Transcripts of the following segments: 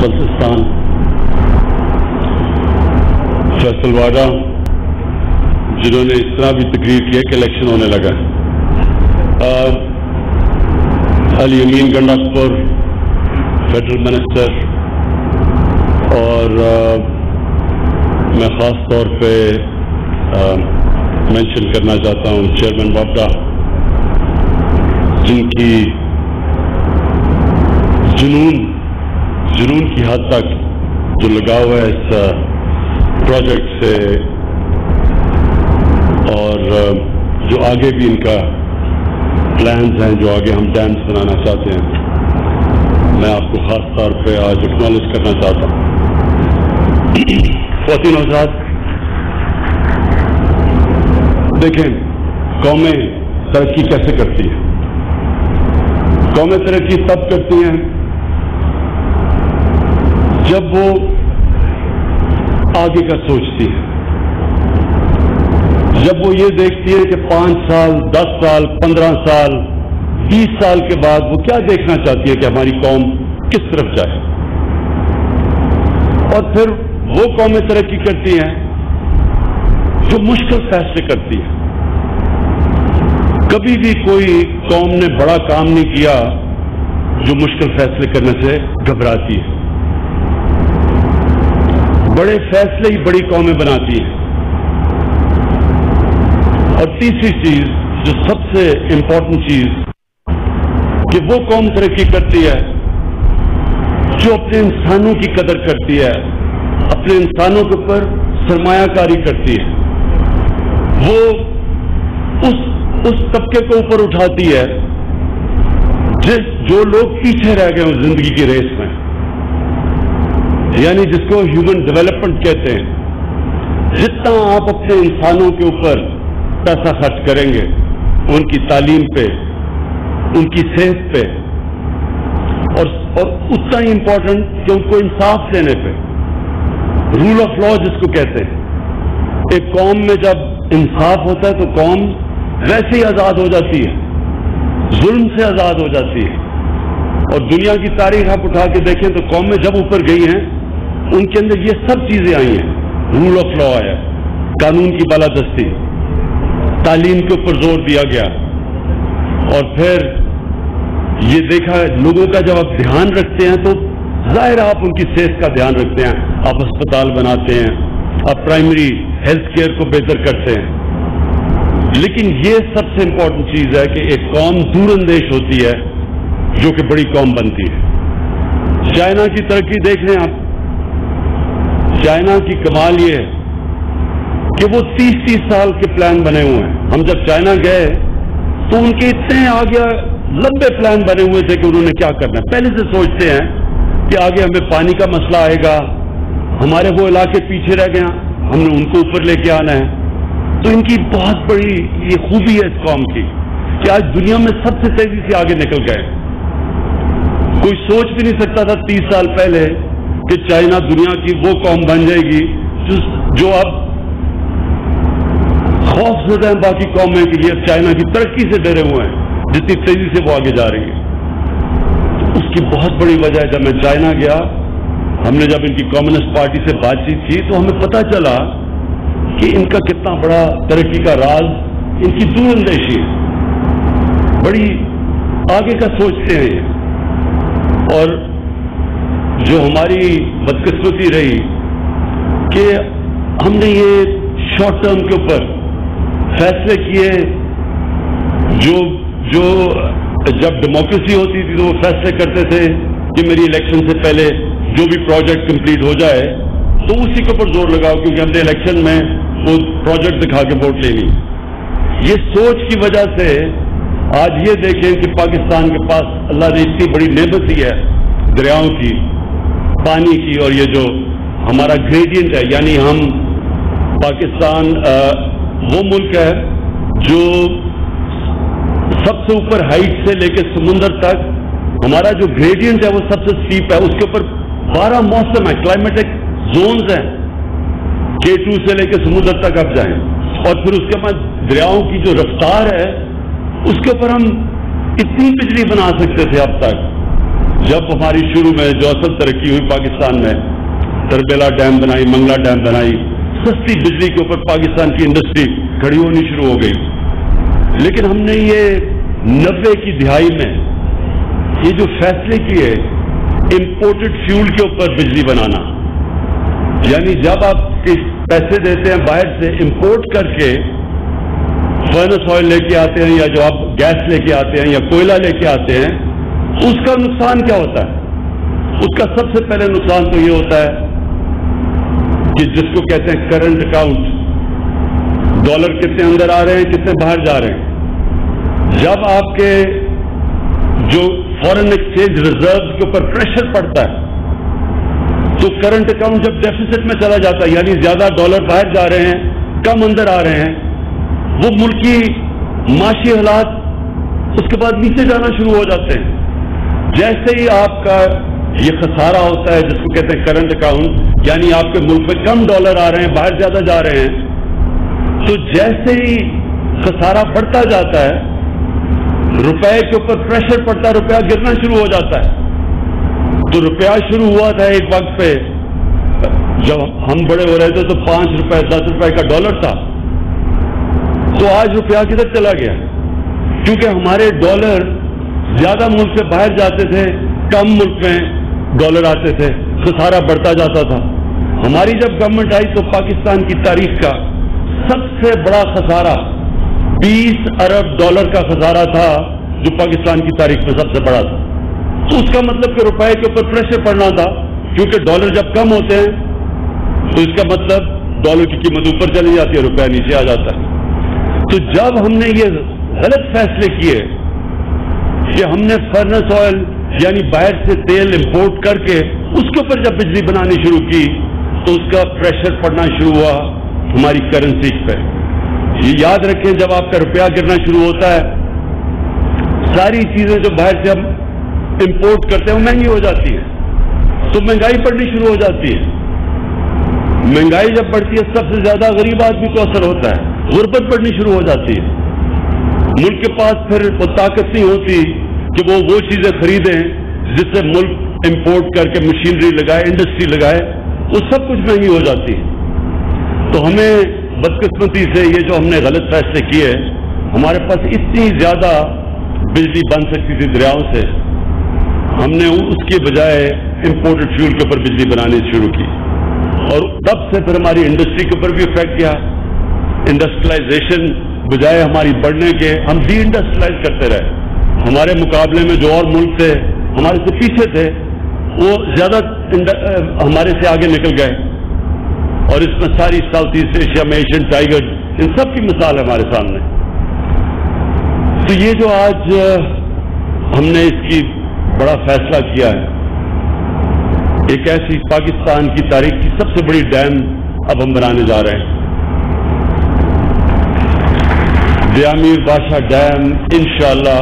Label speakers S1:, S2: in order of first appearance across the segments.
S1: بلتستان فیصل واڈا جنہوں نے اس طرح بھی تقریر کی ہے کہ الیکشن ہونے لگا ہے، علی امین گنڈاسپور فیڈرل منسٹر، اور میں خاص طور پہ مینشن کرنا چاہتا ہوں چیئرمین وابڈا، جن کی جنون کی حد تک جو لگا ہوا ہے اس پروجیکٹ سے، اور جو آگے بھی ان کا پلانز ہیں، جو آگے ہم ڈیمز بنانا چاہتے ہیں، میں آپ کو خاص طور پہ آج اکنالج کرنا چاہتا ہوں۔ خواتین و حضرات، دیکھیں قومیں ترقی کیسے کرتی ہیں۔ قومیں ترقی تب کرتی ہیں جب وہ آگے کا سوچتی ہے، جب وہ یہ دیکھتی ہے کہ 5 سال 10 سال 15 سال 20 سال کے بعد وہ کیا دیکھنا چاہتی ہے کہ ہماری قوم کس طرف جائے، اور پھر وہ قومیں ترقی کرتی ہیں جو مشکل فیصلے کرتی ہیں۔ کبھی بھی کوئی قوم نے بڑا کام نہیں کیا جو مشکل فیصلے کرنے سے گھبراتی ہے۔ بڑے فیصلے ہی بڑی قومیں بناتی ہیں۔ اور تیسری چیز جو سب سے امپورٹنٹ چیز کہ وہ قوم ترقی کرتی ہے جو اپنے انسانوں کی قدر کرتی ہے، اپنے انسانوں کے اوپر سرمایہ کاری کرتی ہے، وہ اس طبقے کو اوپر اٹھاتی ہے جو لوگ پیچھے رہ گئے ہیں زندگی کی ریس میں، یعنی جس کو ہیومن ڈیولپمنٹ کہتے ہیں۔ جتنا آپ اپنے انسانوں کے اوپر پیسہ خرچ کریں گے، ان کی تعلیم پہ، ان کی صحت پہ، اور اتنا ہی امپورٹنٹ کہ ان کو انصاف دینے پہ، رول آف لا جس کو کہتے ہیں۔ ایک قوم میں جب انصاف ہوتا ہے تو قوم ویسے ہی آزاد ہو جاتی ہے، ظلم سے آزاد ہو جاتی ہے۔ اور دنیا کی تاریخ آپ اٹھا کے دیکھیں تو قومیں جب اوپر گئی ہیں ان کے اندر یہ سب چیزیں آئی ہیں، رول آف لا آیا، قانون کی بالادستی، تعلیم کے اوپر زور دیا گیا، اور پھر یہ دیکھا لوگوں کا جب آپ دھیان رکھتے ہیں تو ظاہر آپ ان کی صحت کا دھیان رکھتے ہیں، آپ اسپتال بناتے ہیں، آپ پرائمری ہیلتھ کیئر کو بہتر کرتے ہیں۔ لیکن یہ سب سے امپورٹنٹ چیز ہے کہ ایک قوم دور اندیش ہوتی ہے جو کہ بڑی قوم بنتی ہے۔ چائنا کی ترقی دیکھ لیں آپ، چائنا کی کمال یہ ہے کہ وہ 30 سال کے پلان بنے ہوئے ہیں۔ ہم جب چائنا گئے تو ان کے اتنے آگے لمبے پلان بنے ہوئے تھے کہ انہوں نے کیا کرنا ہے، پہلے سے سوچتے ہیں کہ آگے ہمیں پانی کا مسئلہ آئے گا، ہمارے وہ علاقے پیچھے رہ گئے، ہم نے ان کو اوپر لے کے آنا ہے۔ تو ان کی بہت بڑی یہ خوبی ہے اس قوم کی کہ آج دنیا میں سب سے تیزی سے آگے نکل گئے۔ کوئی سوچ بھی نہیں سکتا تھا 30 سال پہلے کہ چائنا دنیا کی وہ قوم بن جائے گی جو اب خوف زدہ ہیں باقی قومیں کے لیے، چائنا کی ترقی سے ڈرے ہوئے ہیں جتنی تیزی سے وہ آگے جا رہی ہے۔ اس کی بہت بڑی وجہ ہے، جب میں چائنا گیا، ہم نے جب ان کی کمیونسٹ پارٹی سے بات چیت کی تو ہمیں پتہ چلا کہ ان کا کتنا بڑا ترقی کا راز ان کی دور اندیشی ہے، بڑی آگے کا سوچتے ہیں یہ۔ اور جو ہماری بدقسمتی رہی کہ ہم نے یہ شارٹ ٹرم کے اوپر فیصلے کیے، جو جب ڈیموکریسی ہوتی تھی تو وہ فیصلے کرتے تھے کہ میری الیکشن سے پہلے جو بھی پروجیکٹ کمپلیٹ ہو جائے تو اسی کے اوپر زور لگاؤ، کیونکہ ہم نے الیکشن میں وہ پروجیکٹ دکھا کے ووٹ لینی۔ یہ سوچ کی وجہ سے آج یہ دیکھیں کہ پاکستان کے پاس اللہ نے اتنی بڑی نعمت دی ہے دریاؤں کی، پانی کی، اور یہ جو ہمارا گریڈینٹ ہے، یعنی ہم پاکستان وہ ملک ہے جو سب سے اوپر ہائٹ سے لے کے سمندر تک ہمارا جو گریڈینٹ ہے وہ سب سے سٹیپ ہے، اس کے اوپر 12 موسم ہے، کلائمیٹک زونز ہیں، K2 سے لے کے سمندر تک آپ جائیں، اور پھر اس کے بعد دریاؤں کی جو رفتار ہے اس کے اوپر ہم اتنی بجلی بنا سکتے تھے اب تک، جب ہماری شروع میں جو اصل ترقی ہوئی پاکستان میں، تربیلا ڈیم بنائی، منگلا ڈیم بنائی، سستی بجلی کے اوپر پاکستان کی انڈسٹری کھڑی ہونی شروع ہو گئی۔ لیکن ہم نے یہ 90 کی دہائی میں یہ جو فیصلے کیے امپورٹڈ فیول کے اوپر بجلی بنانا، یعنی جب آپ پیسے دیتے ہیں باہر سے امپورٹ کر کے فرنس آئل لے کے آتے ہیں، یا جو آپ گیس لے کے آتے ہیں یا کوئلہ لے کے آتے ہیں، اس کا نقصان کیا ہوتا ہے؟ اس کا سب سے پہلے نقصان تو یہ ہوتا ہے کہ جس کو کہتے ہیں کرنٹ اکاؤنٹ، ڈالر کتنے اندر آ رہے ہیں، کتنے باہر جا رہے ہیں۔ جب آپ کے جو فارن ایکسچینج ریزرو کے اوپر پریشر پڑتا ہے تو کرنٹ اکاؤنٹ جب ڈیفیسٹ میں چلا جاتا ہے، یعنی زیادہ ڈالر باہر جا رہے ہیں، کم اندر آ رہے ہیں، وہ ملکی معاشی حالات اس کے بعد نیچے جانا شروع ہو جاتے ہیں۔ جیسے ہی آپ کا یہ خسارہ ہوتا ہے جس کو کہتے ہیں کرنٹ اکاؤنٹ، یعنی آپ کے ملک میں کم ڈالر آ رہے ہیں، باہر زیادہ جا رہے ہیں، تو جیسے ہی خسارہ بڑھتا جاتا ہے، روپے کے اوپر پریشر پڑتا ہے، روپیہ گرنا شروع ہو جاتا ہے۔ تو روپیہ شروع ہوا تھا ایک وقت پہ جب ہم بڑے ہو رہے تھے تو 5 روپے 10 روپے کا ڈالر تھا، تو آج روپیہ کدھر چلا گیا؟ کیونکہ ہمارے ڈالر زیادہ ملک سے باہر جاتے تھے، کم ملک میں ڈالر آتے تھے، خسارہ بڑھتا جاتا تھا۔ ہماری جب گورنمنٹ آئی تو پاکستان کی تاریخ کا سب سے بڑا خسارہ 20 ارب ڈالر کا خسارہ تھا، جو پاکستان کی تاریخ میں سب سے بڑا تھا۔ تو اس کا مطلب کہ روپے کے اوپر پریشر پڑنا تھا، کیونکہ ڈالر جب کم ہوتے ہیں تو اس کا مطلب ڈالر کی قیمت اوپر چلی جاتی ہے، روپیہ نیچے آ جاتا ہے۔ تو جب ہم نے یہ غلط فیصلے کیے کہ ہم نے فرنس آئل یعنی باہر سے تیل امپورٹ کر کے اس کے اوپر جب بجلی بنانی شروع کی تو اس کا پریشر پڑنا شروع ہوا ہماری کرنسی پہ۔ یہ یاد رکھیں، جب آپ کا روپیہ گرنا شروع ہوتا ہے، ساری چیزیں جو باہر سے ہم امپورٹ کرتے ہیں وہ مہنگی ہو جاتی ہے، تو مہنگائی بڑھنی شروع ہو جاتی ہے۔ مہنگائی جب بڑھتی ہے سب سے زیادہ غریب آدمی کو اثر ہوتا ہے، غربت بڑھنی شروع ہو جاتی ہے۔ ملک کے پاس پھر وہ طاقت نہیں ہوتی کہ وہ چیزیں خریدیں جس سے ملک امپورٹ کر کے مشینری لگائے، انڈسٹری لگائے، وہ سب کچھ مہنگی ہو جاتی ہے۔ تو ہمیں بدقسمتی سے یہ جو ہم نے غلط فیصلے کیے، ہمارے پاس اتنی زیادہ بجلی بن سکتی تھی دریاؤں سے، ہم نے اس کے بجائے امپورٹڈ فیول کے اوپر بجلی بنانی شروع کی، اور تب سے پھر ہماری انڈسٹری کے اوپر بھی افیکٹ کیا۔ انڈسٹریلائزیشن بجائے ہماری بڑھنے کے، ہم ڈی انڈسٹریلائز کرتے رہے۔ ہمارے مقابلے میں جو اور ملک تھے ہمارے سے پیچھے تھے، وہ زیادہ ہمارے سے آگے نکل گئے، اور اس میں ساری ساؤتھ ایسٹ ایشیا میں ایشین ٹائیگر، ان سب کی مثال ہے ہمارے سامنے۔ تو یہ جو آج ہم نے اس کی بڑا فیصلہ کیا ہے، ایک ایسی پاکستان کی تاریخ کی سب سے بڑی ڈیم اب ہم بنانے جا رہے ہیں، دیا میر بادشاہ ڈیم۔ انشاءاللہ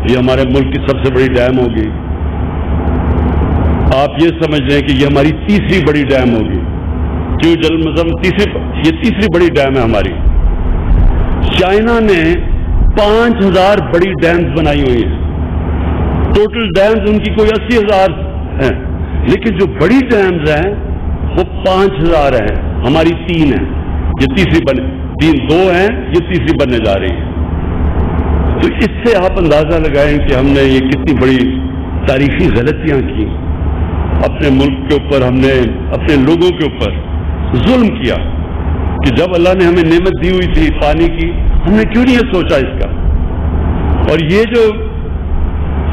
S1: یہ ہمارے ملک کی سب سے بڑی ڈیم ہوگی۔ آپ یہ سمجھ لیں کہ یہ ہماری تیسری بڑی ڈیم ہوگی، کیوں جل مزم یہ تیسری بڑی ڈیم ہے ہماری۔ چائنا نے 5000 بڑی ڈیمز بنائی ہوئی ہیں، ٹوٹل ڈیمز ان کی کوئی 80,000 ہیں، لیکن جو بڑی ڈیمز ہیں وہ 5000 ہیں، ہماری 3 ہیں، یہ تیسری بنے، 2 ہیں، یہ تیسری بننے جا رہی ہے۔ تو اس سے آپ اندازہ لگائیں کہ ہم نے یہ کتنی بڑی تاریخی غلطیاں کی، اپنے ملک کے اوپر ہم نے اپنے لوگوں کے اوپر ظلم کیا، کہ جب اللہ نے ہمیں نعمت دی ہوئی تھی پانی کی، ہم نے کیوں نہیں سوچا اس کا۔ اور یہ جو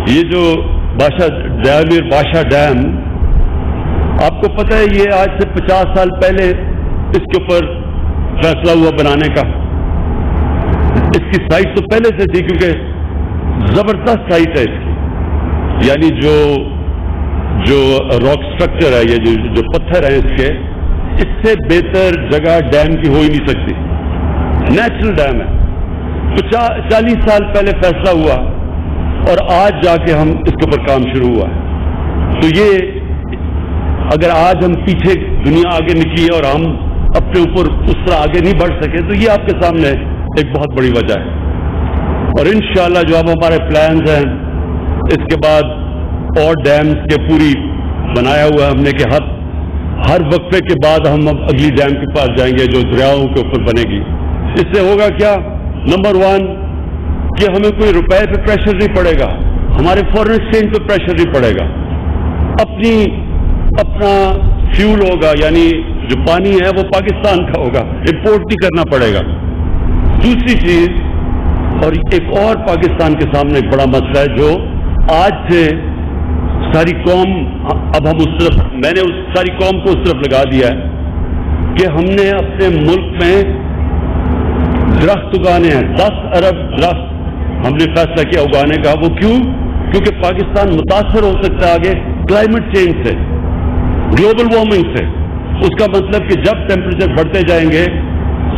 S1: دیا میر بادشاہ ڈیم، آپ کو پتہ ہے یہ آج سے 50 سال پہلے اس کے اوپر فیصلہ ہوا بنانے کا۔ اس کی سائٹ تو پہلے سے تھی، کیونکہ زبردست سائٹ ہے اس کی، یعنی جو راک سٹرکچر ہے، یہ جو پتھر ہیں اس کے، اس سے بہتر جگہ ڈیم کی ہو ہی نہیں سکتی، نیچرل ڈیم ہے۔ 40 سال پہلے فیصلہ ہوا اور آج جا کے ہم اس کے اوپر کام شروع ہوا ہے۔ تو یہ اگر آج ہم پیچھے دنیا آگے نکلی اور ہم اپنے اوپر اس طرح آگے نہیں بڑھ سکے، تو یہ آپ کے سامنے ایک بہت بڑی وجہ ہے۔ اور انشاءاللہ جو اب ہمارے پلانز ہیں، اس کے بعد اور ڈیمز کے پوری بنایا ہوا ہم نے کہ ہر وقفے کے بعد ہم اب اگلی ڈیم کے پاس جائیں گے جو دریاؤں کے اوپر بنے گی. اس سے ہوگا کیا؟ نمبر 1 کہ ہمیں کوئی روپے پہ پریشر نہیں پڑے گا, ہمارے فورن ایکسچینج پہ پریشر نہیں پڑے گا, اپنا فیول ہوگا, یعنی جو پانی ہے وہ پاکستان کا ہوگا, امپورٹ نہیں کرنا پڑے گا. دوسری چیز, اور ایک اور پاکستان کے سامنے ایک بڑا مسئلہ ہے جو آج سے ساری قوم, اب ہم اس طرف, میں نے اس ساری قوم کو اس طرف لگا دیا ہے کہ ہم نے اپنے ملک میں درخت اگانے ہیں, 10 ارب درخت ہم نے فیصلہ کیا اگانے کا. وہ کیوں؟ کیونکہ پاکستان متاثر ہو سکتا ہے آگے کلائمیٹ چینج سے, گلوبل وارمنگ سے. اس کا مطلب کہ جب ٹیمپریچر بڑھتے جائیں گے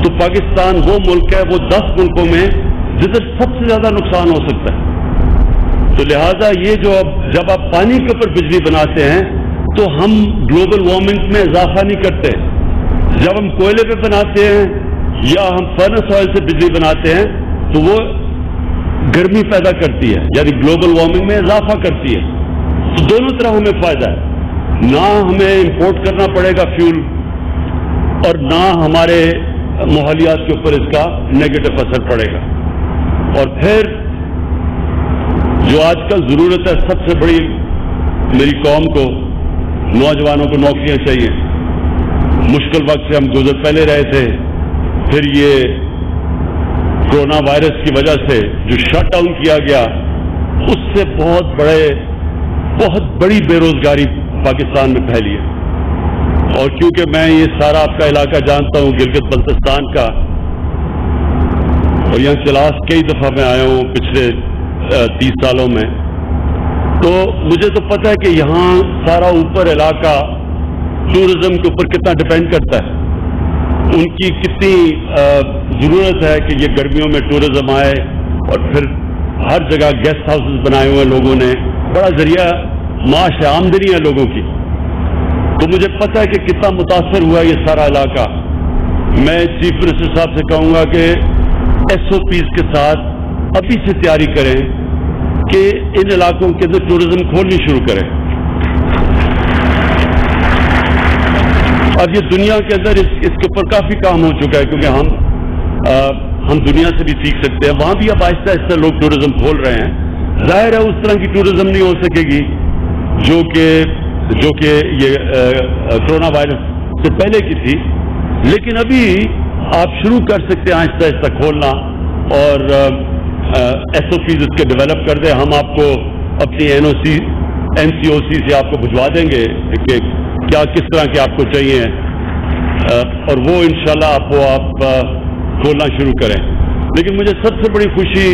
S1: تو پاکستان وہ ملک ہے, وہ 10 ملکوں میں جدھر سب سے زیادہ نقصان ہو سکتا ہے. تو لہذا یہ جو جب آپ پانی کے اوپر بجلی بناتے ہیں تو ہم گلوبل وارمنگ میں اضافہ نہیں کرتے. جب ہم کوئلے پہ بناتے ہیں یا ہم فرنس آئل سے بجلی بناتے ہیں تو وہ گرمی پیدا کرتی ہے, یعنی گلوبل وارمنگ میں اضافہ کرتی ہے. تو دونوں طرح ہمیں فائدہ ہے, نہ ہمیں امپورٹ کرنا پڑے گا فیول اور نہ ہمارے ماحولیات کے اوپر اس کا نیگیٹو اثر پڑے گا. اور پھر جو آج کل ضرورت ہے سب سے بڑی, میری قوم کو, نوجوانوں کو نوکریاں چاہیے. مشکل وقت سے ہم گزر پہلے رہے تھے, پھر یہ کورونا وائرس کی وجہ سے جو شٹ ڈاؤن کیا گیا اس سے بہت بڑی بے روزگاری پاکستان میں پھیلی ہے. اور کیونکہ میں یہ سارا آپ کا علاقہ جانتا ہوں, گلگت بلتستان کا, اور یہاں کلاس کئی دفعہ میں آیا ہوں پچھلے 30 سالوں میں, تو مجھے تو پتہ ہے کہ یہاں سارا اوپر علاقہ ٹورزم کے اوپر کتنا ڈپینڈ کرتا ہے. ان کی کتنی ضرورت ہے کہ یہ گرمیوں میں ٹورزم آئے, اور پھر ہر جگہ گیسٹ ہاؤسز بنائے ہوئے لوگوں نے, بڑا ذریعہ معاش ہے, آمدنی ہے لوگوں کی. تو مجھے پتہ ہے کہ کتنا متاثر ہوا یہ سارا علاقہ. میں چیف منسٹر صاحب سے کہوں گا کہ SOPs کے ساتھ ابھی سے تیاری کریں کہ ان علاقوں کے اندر ٹورزم کھولنی شروع کریں. اب یہ دنیا کے اندر اس کے اوپر کافی کام ہو چکا ہے, کیونکہ ہم دنیا سے بھی سیکھ سکتے ہیں. وہاں بھی اب آہستہ آہستہ لوگ ٹورزم کھول رہے ہیں. ظاہر ہے اس طرح کی ٹورزم نہیں ہو سکے گی جو کہ یہ کورونا وائرس سے پہلے کی تھی, لیکن ابھی آپ شروع کر سکتے ہیں آہستہ آہستہ کھولنا, اور SOPs اس کے ڈیولپ کر دیں. ہم آپ کو اپنی NCOC سے آپ کو بھجوا دیں گے کہ کیا کس طرح کے آپ کو چاہیے, اور وہ انشاءاللہ آپ کھولنا شروع کریں. لیکن مجھے سب سے بڑی خوشی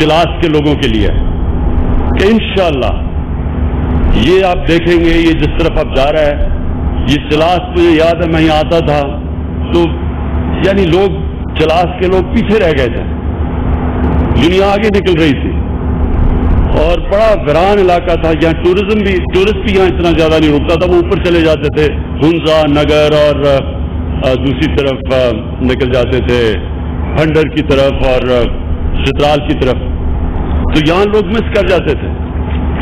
S1: چلاس کے لوگوں کے لیے کہ انشاءاللہ یہ آپ دیکھیں گے, یہ جس طرف آپ جا رہا ہے, یہ چلاس مجھے یاد ہے میں یہاں آتا تھا تو یعنی چلاس کے لوگ پیچھے رہ گئے تھے, دنیا آگے نکل رہی تھی, اور بڑا ویران علاقہ تھا. یہاں ٹورسٹ بھی یہاں اتنا زیادہ نہیں رکتا تھا, وہ اوپر چلے جاتے تھے ہنزا نگر اور دوسری طرف نکل جاتے تھے ہنڈر کی طرف اور چترال کی طرف, تو یہاں لوگ مس کر جاتے تھے.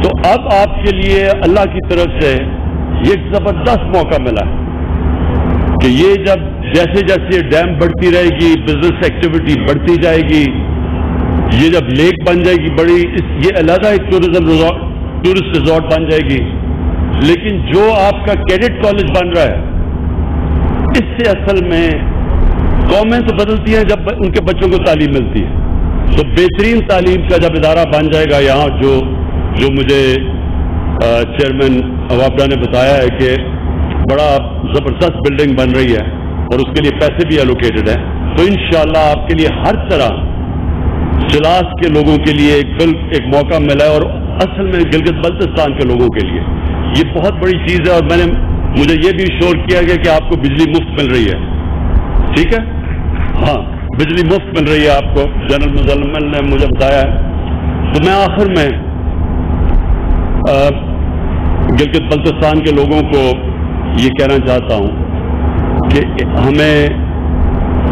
S1: تو اب آپ کے لیے اللہ کی طرف سے یہ ایک زبردست موقع ملا ہے کہ یہ جب جیسے جیسے ڈیم بڑھتی رہے گی, بزنس ایکٹیویٹی بڑھتی جائے گی, یہ جب لیک بن جائے گی بڑی, یہ علیحدہ ایک ٹورسٹ ریزورٹ بن جائے گی. لیکن جو آپ کا کیڈٹ کالج بن رہا ہے اس سے اصل میں قومیں تو بدلتی ہیں جب ان کے بچوں کو تعلیم ملتی ہے. تو بہترین تعلیم کا جب ادارہ بن جائے گا یہاں, جو مجھے چیئرمین وابڈا نے بتایا ہے کہ بڑا زبردست بلڈنگ بن رہی ہے اور اس کے لیے پیسے بھی الوکیٹڈ ہیں, تو انشاءاللہ آپ کے لیے ہر طرح چلاس کے لوگوں کے لیے ایک موقع ملا ہے, اور اصل میں گلگت بلتستان کے لوگوں کے لیے یہ بہت بڑی چیز ہے. اور مجھے یہ بھی شور کیا گیا کہ آپ کو بجلی مفت مل رہی ہے. ٹھیک ہے, ہاں بجلی مفت مل رہی ہے آپ کو, جنرل مزمل نے مجھے بتایا ہے. تو میں آخر میں گلگت بلتستان کے لوگوں کو یہ کہنا چاہتا ہوں کہ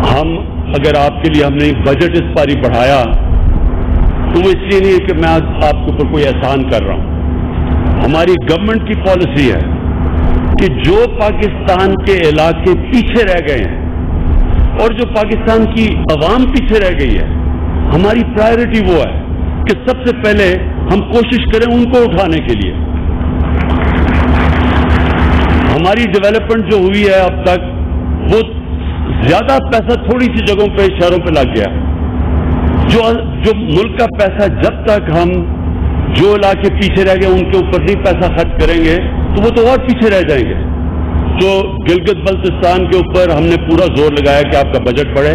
S1: ہم اگر آپ کے لیے ہم نے بجٹ اس پاری بڑھایا تو وہ اس لیے نہیں ہے کہ میں آپ کے اوپر کوئی احسان کر رہا ہوں. ہماری گورنمنٹ کی پالیسی ہے کہ جو پاکستان کے علاقے پیچھے رہ گئے ہیں اور جو پاکستان کی عوام پیچھے رہ گئی ہے، ہماری پرائرٹی وہ ہے کہ سب سے پہلے ہم کوشش کریں ان کو اٹھانے کے لیے۔ ہماری ڈیولپمنٹ جو ہوئی ہے اب تک، وہ زیادہ پیسہ تھوڑی سی جگہوں پہ، شہروں پہ لگ گیا۔ جو ملک کا پیسہ جب تک ہم جو علاقے پیچھے رہ گئے ان کے اوپر نہیں پیسہ خرچ کریں گے تو وہ تو اور پیچھے رہ جائیں گے۔ تو گلگت بلتستان کے اوپر ہم نے پورا زور لگایا کہ آپ کا بجٹ بڑھے۔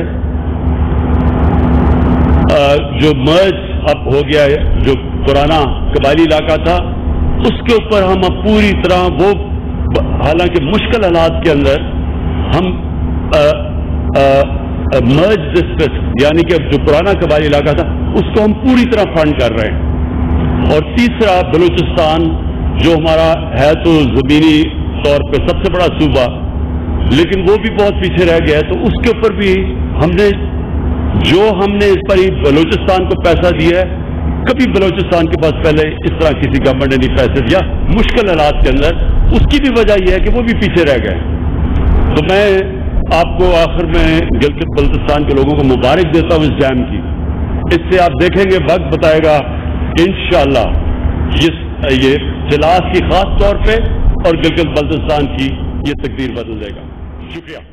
S1: جو مرج اب ہو گیا ہے، جو پرانا قبائلی علاقہ تھا، اس کے اوپر ہم اب پوری طرح وہ، حالانکہ مشکل حالات کے اندر ہم مرج ڈسٹرکٹ یعنی کہ جو پرانا قبائلی علاقہ تھا اس کو ہم پوری طرح فنڈ کر رہے ہیں۔ اور تیسرا بلوچستان جو ہمارا ہے تو زمینی طور پہ سب سے بڑا صوبہ، لیکن وہ بھی بہت پیچھے رہ گیا ہے، تو اس کے اوپر بھی ہم نے اس پر ہی بلوچستان کو پیسہ دیا ہے۔ کبھی بلوچستان کے پاس پہلے اس طرح کسی گورنمنٹ نے نہیں پیسے دیا مشکل حالات کے اندر۔ اس کی بھی وجہ یہ ہے کہ وہ بھی پیچھے رہ گئے۔ تو میں آپ کو آخر میں گلگت بلتستان کے لوگوں کو مبارک دیتا ہوں اس جام کی۔ اس سے آپ دیکھیں گے، وقت بتائے گا انشاءاللہ یہ چلاس کی خاص طور پہ اور گلگت بلتستان کی یہ تقدیر بدل دے گا۔ شکریہ۔